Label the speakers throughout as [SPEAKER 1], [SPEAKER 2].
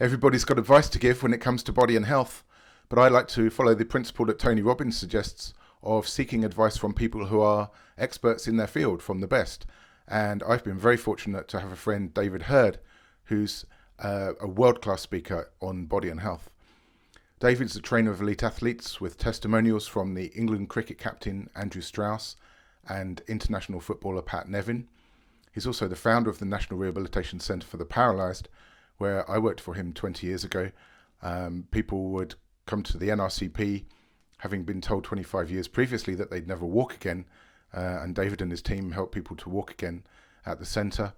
[SPEAKER 1] Everybody's got advice to give when it comes to body and health, but I like to follow the principle that Tony Robbins suggests of seeking advice from people who are experts in their field, from the best. And I've been very fortunate to have a friend, David Hurd, who's a world-class speaker on body and health. David's a trainer of elite athletes with testimonials from the England cricket captain Andrew Strauss and international footballer Pat Nevin. He's also the founder of the National Rehabilitation Centre for the Paralysed, where I worked for him 20 years ago. People would come to the NRCP having been told 25 years previously that they'd never walk again, and David and his team helped people to walk again at the centre.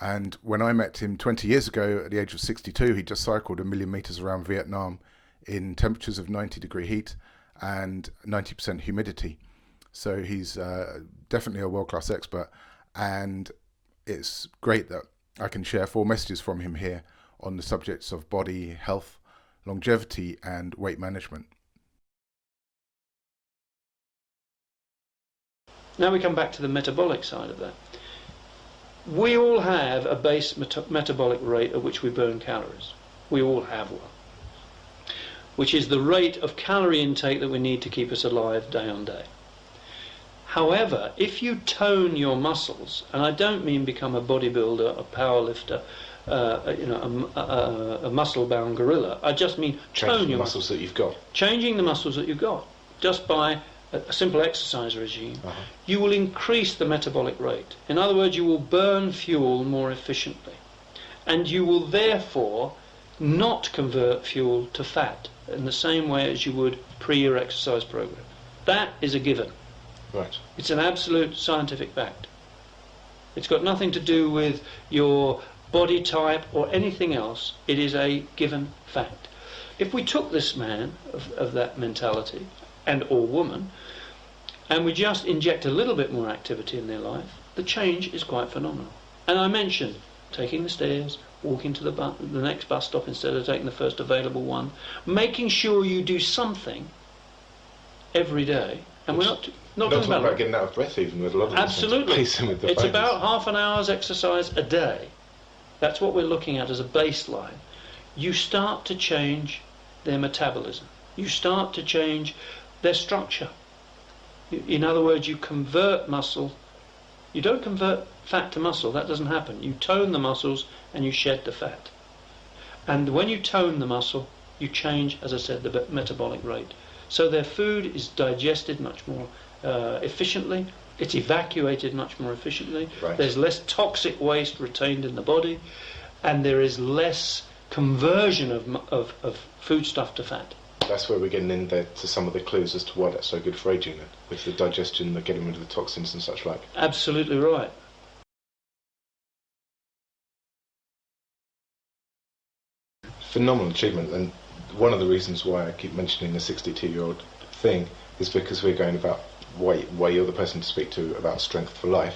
[SPEAKER 1] And when I met him 20 years ago at the age of 62, he just cycled 1 million metres around Vietnam in temperatures of 90-degree heat and 90% humidity. So he's definitely a world-class expert, and it's great that I can share 4 messages from him here on the subjects of body, health, longevity and weight management.
[SPEAKER 2] Now we come back to the metabolic side of that. We all have a base metabolic rate at which we burn calories. We all have one, which is the rate of calorie intake that we need to keep us alive day on day. However, if you tone your muscles, and I don't mean become a bodybuilder, a powerlifter, a muscle-bound gorilla, I just mean tone your
[SPEAKER 3] muscles that you've got.
[SPEAKER 2] Changing the muscles that you've got, just by a simple exercise regime, you will increase the metabolic rate. In other words, you will burn fuel more efficiently, and you will therefore not convert fuel to fat in the same way as you would pre your exercise program. That is a given.
[SPEAKER 3] Right.
[SPEAKER 2] It's an absolute scientific fact. It's got nothing to do with your body type or anything else. It is a given fact. If we took this man of that mentality, and or woman, and we just inject a little bit more activity in their life, the change is quite phenomenal. And I mentioned taking the stairs, walking to the next bus stop instead of taking the first available one, making sure you do something every day. And we're not talking
[SPEAKER 3] about getting out of breath even with a lot of
[SPEAKER 2] absolutely.
[SPEAKER 3] It's
[SPEAKER 2] about half an hour's exercise a day. That's what we're looking at as a baseline. You start to change their metabolism. You start to change their structure. In other words, you convert muscle. You don't convert fat to muscle. That doesn't happen. You tone the muscles and you shed the fat. And when you tone the muscle, you change, as I said, the metabolic rate. So their food is digested much more efficiently. It's evacuated much more efficiently.
[SPEAKER 3] Right.
[SPEAKER 2] There's less toxic waste retained in the body, and there is less conversion of foodstuff to fat.
[SPEAKER 3] That's where we're getting in there to some of the clues as to why that's so good for aging, then, with the digestion, the getting rid of the toxins and such like.
[SPEAKER 2] Absolutely right.
[SPEAKER 3] Phenomenal achievement, and one of the reasons why I keep mentioning the 62-year-old thing is because we're going about why you're the person to speak to about strength for life.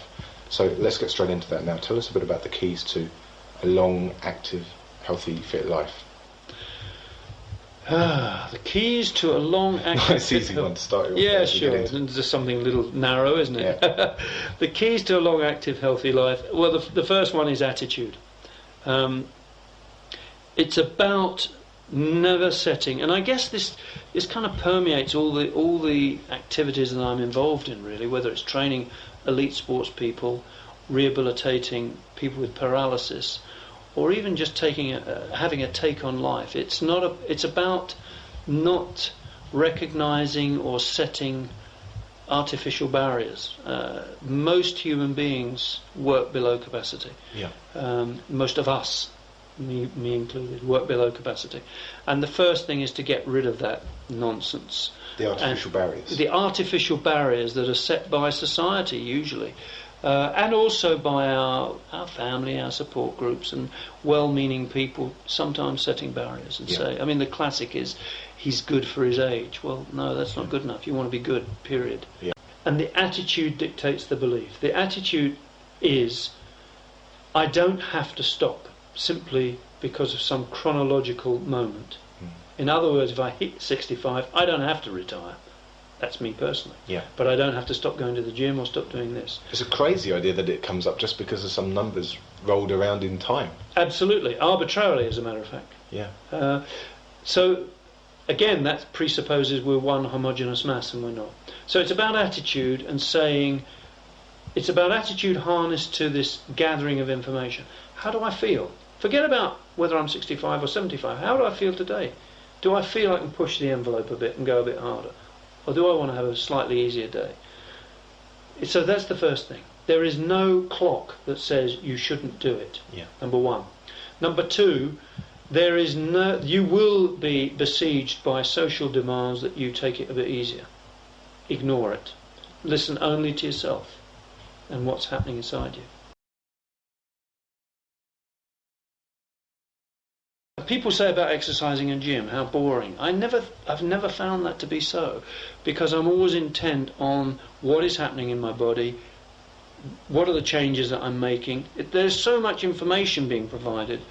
[SPEAKER 3] So let's get straight into that now. Tell us a bit about the keys to a long, active, healthy, fit life.
[SPEAKER 2] The keys to a long, active...
[SPEAKER 3] It's an easy one to start with.
[SPEAKER 2] Yeah, sure. It's just something a little narrow, isn't it? Yeah. The keys to a long, active, healthy life. Well, the first one is attitude. It's about never setting, and I guess this kind of permeates all the activities that I'm involved in, really, whether it's training elite sports people, rehabilitating people with paralysis, or even just having a take on life. It's about not recognizing or setting artificial barriers. Most human beings work below capacity.
[SPEAKER 3] Yeah.
[SPEAKER 2] Most of us, me included, work below capacity. And the first thing is to get rid of that nonsense.
[SPEAKER 3] The artificial barriers.
[SPEAKER 2] The artificial barriers that are set by society, usually. And also by our family, our support groups, and well-meaning people sometimes setting barriers and say, I mean, the classic is, he's good for his age. Well, no, that's not good enough. You want to be good, period.
[SPEAKER 3] Yeah.
[SPEAKER 2] And the attitude dictates the belief. The attitude is, I don't have to stop simply because of some chronological moment. In other words, if I hit 65, I don't have to retire. That's me personally.
[SPEAKER 3] Yeah.
[SPEAKER 2] But I don't have to stop going to the gym or stop doing this.
[SPEAKER 3] It's a crazy idea that it comes up just because of some numbers rolled around in time.
[SPEAKER 2] Absolutely, arbitrarily, as a matter of fact.
[SPEAKER 3] Yeah.
[SPEAKER 2] So again, that presupposes we're one homogeneous mass, and we're not. So it's about attitude, and saying, it's about attitude harnessed to this gathering of information. How do I feel? Forget about whether I'm 65 or 75. How do I feel today? Do I feel I can push the envelope a bit and go a bit harder? Or do I want to have a slightly easier day? So that's the first thing. There is no clock that says you shouldn't do it, number one. Number two, there is no, you will be besieged by social demands that you take it a bit easier. Ignore it. Listen only to yourself and what's happening inside you. People say about exercising in gym, how boring. I've never found that to be so, because I'm always intent on what is happening in my body, what are the changes that I'm making. There's so much information being provided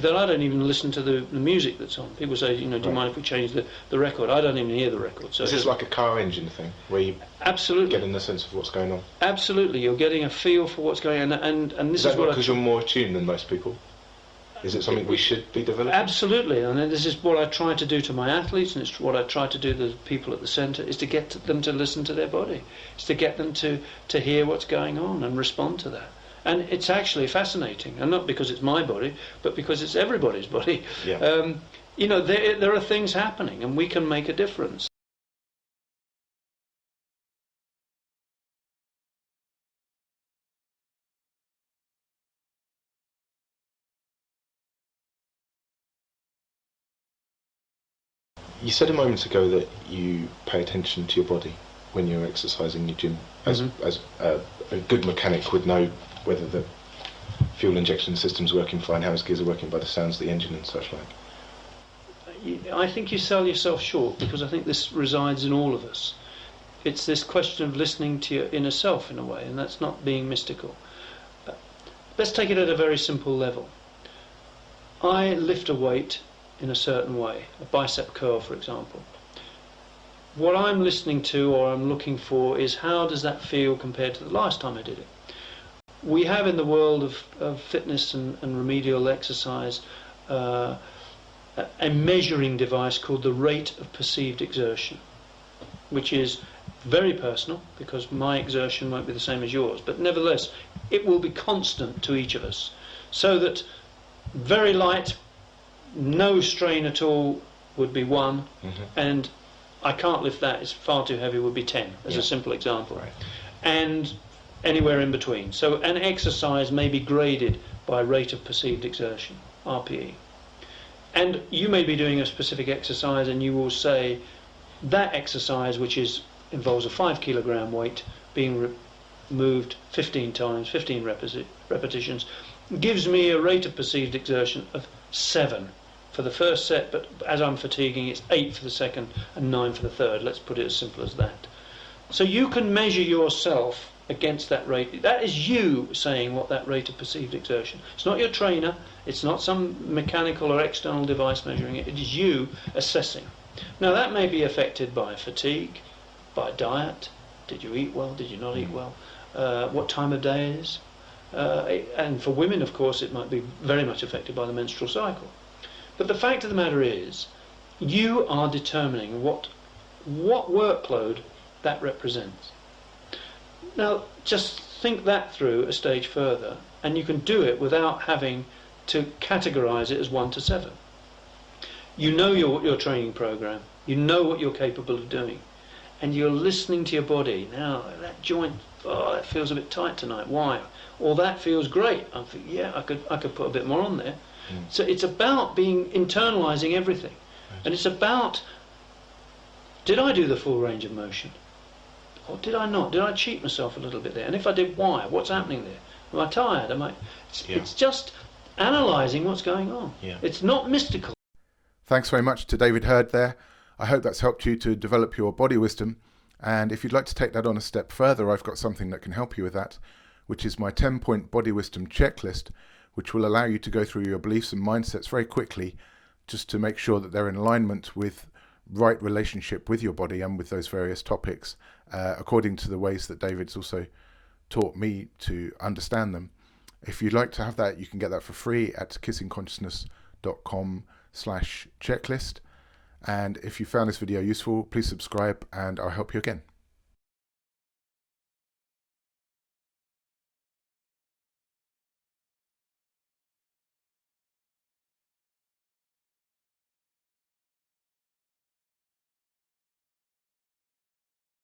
[SPEAKER 2] that I don't even listen to the music that's on. People say, do you mind if we change the record? I don't even hear the record. So
[SPEAKER 3] is this like a car engine thing, where you
[SPEAKER 2] absolutely
[SPEAKER 3] get in the sense of what's going on?
[SPEAKER 2] Absolutely, you're getting a feel for what's going on, and this is what
[SPEAKER 3] because you're more attuned than most people? Is it something we should be developing?
[SPEAKER 2] Absolutely, and this is what I try to do to my athletes, and it's what I try to do to the people at the centre, is to get them to listen to their body. It's to get them to hear what's going on and respond to that. And it's actually fascinating, and not because it's my body, but because it's everybody's body.
[SPEAKER 3] Yeah.
[SPEAKER 2] There are things happening, and we can make a difference.
[SPEAKER 3] You said a moment ago that you pay attention to your body when you're exercising in your gym. As a good mechanic would know whether the fuel injection system's working fine, how his gears are working by the sounds of the engine and such like.
[SPEAKER 2] I think you sell yourself short, because I think this resides in all of us. It's this question of listening to your inner self in a way, and that's not being mystical. Let's take it at a very simple level. I lift a weight in a certain way, a bicep curl for example. What I'm listening to or I'm looking for is, how does that feel compared to the last time I did it? We have in the world of fitness and remedial exercise a measuring device called the rate of perceived exertion, which is very personal, because my exertion won't be the same as yours, but nevertheless it will be constant to each of us, so that very light, no strain at all would be 1, and I can't lift that, it's far too heavy, would be 10, as a simple example.
[SPEAKER 3] Right.
[SPEAKER 2] And anywhere in between. So an exercise may be graded by rate of perceived exertion, RPE. And you may be doing a specific exercise, and you will say, that exercise, which involves a 5 kilogram weight being moved 15 times, 15 repetitions, gives me a rate of perceived exertion of 7 for the first set, but as I'm fatiguing it's 8 for the second and 9 for the third. Let's put it as simple as that. So you can measure yourself against that rate. That is you saying what that rate of perceived exertion. It's not your trainer, it's not some mechanical or external device measuring it, it is you assessing. Now that may be affected by fatigue, by diet. Did you eat well, did you not eat well, what time of day it is. And for women, of course, it might be very much affected by the menstrual cycle. But the fact of the matter is, you are determining what workload that represents. Now, just think that through a stage further, and you can do it without having to categorize it as 1 to 7. You know your training program, you know what you're capable of doing, and you're listening to your body. Now, that joint, that feels a bit tight tonight. Why? Or that feels great. I think, yeah, I could put a bit more on there. So it's about internalizing everything. And it's about, did I do the full range of motion? Or did I not? Did I cheat myself a little bit there? And if I did, why? What's happening there? Am I tired? It's just analysing what's going on. It's not mystical.
[SPEAKER 1] Thanks very much to David Hurd there. I hope that's helped you to develop your body wisdom. And if you'd like to take that on a step further, I've got something that can help you with that, which is my 10-point body wisdom checklist, which will allow you to go through your beliefs and mindsets very quickly, just to make sure that they're in alignment with right relationship with your body and with those various topics, according to the ways that David's also taught me to understand them. If you'd like to have that, you can get that for free at kissingconsciousness.com/checklist. And if you found this video useful, please subscribe and I'll help you again.